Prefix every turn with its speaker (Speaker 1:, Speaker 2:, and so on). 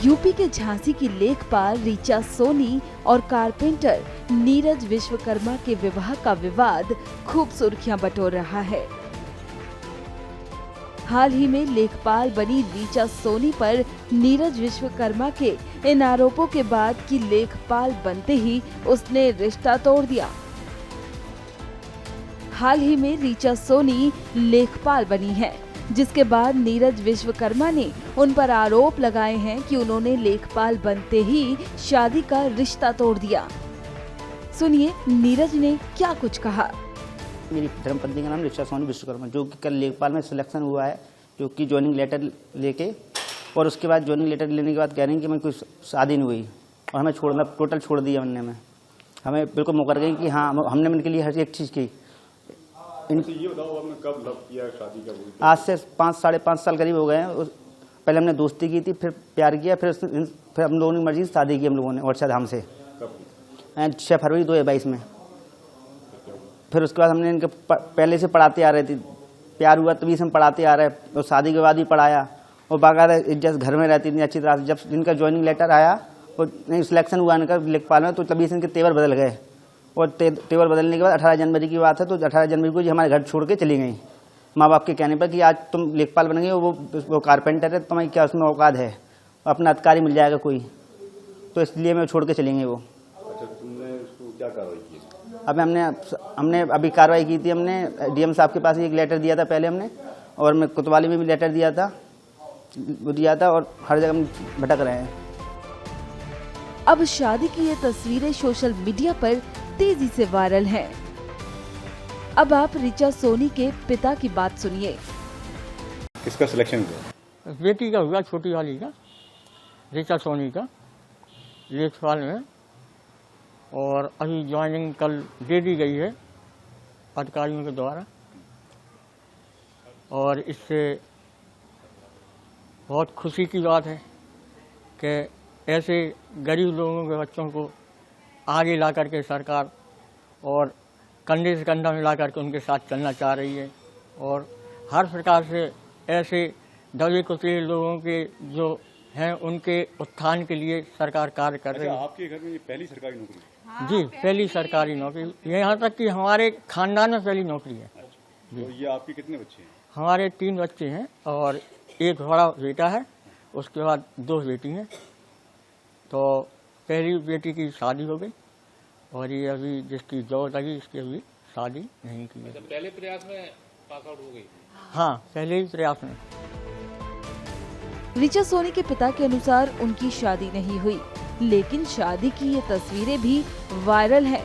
Speaker 1: UP के झांसी की लेखपाल ऋचा सोनी और कारपेंटर नीरज विश्वकर्मा के विवाह का विवाद खूब सुर्खियां बटोर रहा है। हाल ही में लेखपाल बनी ऋचा सोनी पर नीरज विश्वकर्मा के इन आरोपों के बाद कि लेखपाल बनते ही उसने रिश्ता तोड़ दिया। हाल ही में ऋचा सोनी लेखपाल बनी है, जिसके बाद नीरज विश्वकर्मा ने उन पर आरोप लगाए हैं कि उन्होंने लेखपाल बनते ही शादी का रिश्ता तोड़ दिया। सुनिए नीरज ने क्या कुछ कहा।
Speaker 2: मेरी धर्मपत्नी का नाम ऋचा सोनी विश्वकर्मा, जो कि कल लेखपाल में सिलेक्शन हुआ है, जो कि ज्वाइनिंग लेटर लेके, और उसके बाद ज्वाइनिंग लेटर लेने के बाद कह रही हैं कि मैं कुछ शादी नहीं हुई और हमें टोटल छोड़ दिया बनने में। हमें बिल्कुल मुकर गई कि हाँ हमने उनके लिए हर एक चीज़ की।
Speaker 3: ये बताओ आपने कब लव किया, शादी कब हुई?
Speaker 2: आज से साढ़े 5 साल करीब हो गए हैं। पहले हमने दोस्ती की थी, फिर प्यार किया, फिर हम लोगों ने मर्जी से शादी की हम लोगों ने वर्षा धाम से 6 फरवरी 2022 में। फिर उसके बाद हमने इनके पहले से पढ़ाते आ रहे थे, प्यार हुआ तभी से हम पढ़ाते आ रहे हैं, और शादी के बाद भी पढ़ाया और बाकायदा इज्जत घर में रहती थी अच्छी तरह से। जब इनका ज्वाइनिंग लेटर आया और सिलेक्शन हुआ इनका लेखपाल में, तो तभी से इनके तेवर बदल गए। और तेवर बदलने के बाद 18 जनवरी की बात है, तो 18 जनवरी को जी हमारे घर छोड़ के चली गई माँ बाप के कहने पर कि आज तुम लेखपाल बन गई हो, वो कारपेंटर है, तुम्हारी क्या उसमें औकात है, अपना अधिकारी मिल जाएगा कोई, तो इसलिए मैं छोड़ के चली गई वो।
Speaker 3: अच्छा, तुमने उसको क्या कार्रवाई की?
Speaker 2: अब हमने अभी कार्रवाई की थी। हमने डीएम साहब के पास एक लेटर दिया था पहले हमने, और मैं कोतवाली में भी लेटर दिया था, और हर जगह हम भटक रहे हैं।
Speaker 1: अब शादी की ये तस्वीरें सोशल मीडिया पर तेजी से वायरल हैं। अब आप ऋचा सोनी के पिता की बात सुनिए।
Speaker 3: किसका सिलेक्शन हुआ?
Speaker 4: बेटी का हुआ, छोटी वाली का, ऋचा सोनी का, लेखपाल में, और अभी ज्वाइनिंग कल दे दी गई है अधिकारियों के द्वारा। और इससे बहुत खुशी की बात है कि ऐसे गरीब लोगों के बच्चों को आगे ला करके सरकार और कंधे से कंधा मिला करके उनके साथ चलना चाह रही है, और हर प्रकार से ऐसे दबे कुचले लोगों के जो हैं उनके उत्थान के लिए सरकार कार्य कर रही है।
Speaker 3: आपके घर में ये पहली सरकारी नौकरी?
Speaker 4: जी, पहली सरकारी नौकरी, यहाँ तक कि हमारे खानदान में पहली नौकरी है।
Speaker 3: तो ये आपके कितने बच्चे हैं?
Speaker 4: हमारे 3 बच्चे हैं और एक बड़ा बेटा है, उसके बाद 2 बेटी हैं। तो पहली बेटी की शादी हो गई और ये अभी जिसकी जॉब लगी इसकी अभी शादी नहीं की है।
Speaker 5: पहले प्रयास में पास आउट हो गई?
Speaker 4: हाँ, पहले ही प्रयास में।
Speaker 1: ऋचा सोनी के पिता के अनुसार उनकी शादी नहीं हुई, लेकिन शादी की ये तस्वीरें भी वायरल हैं।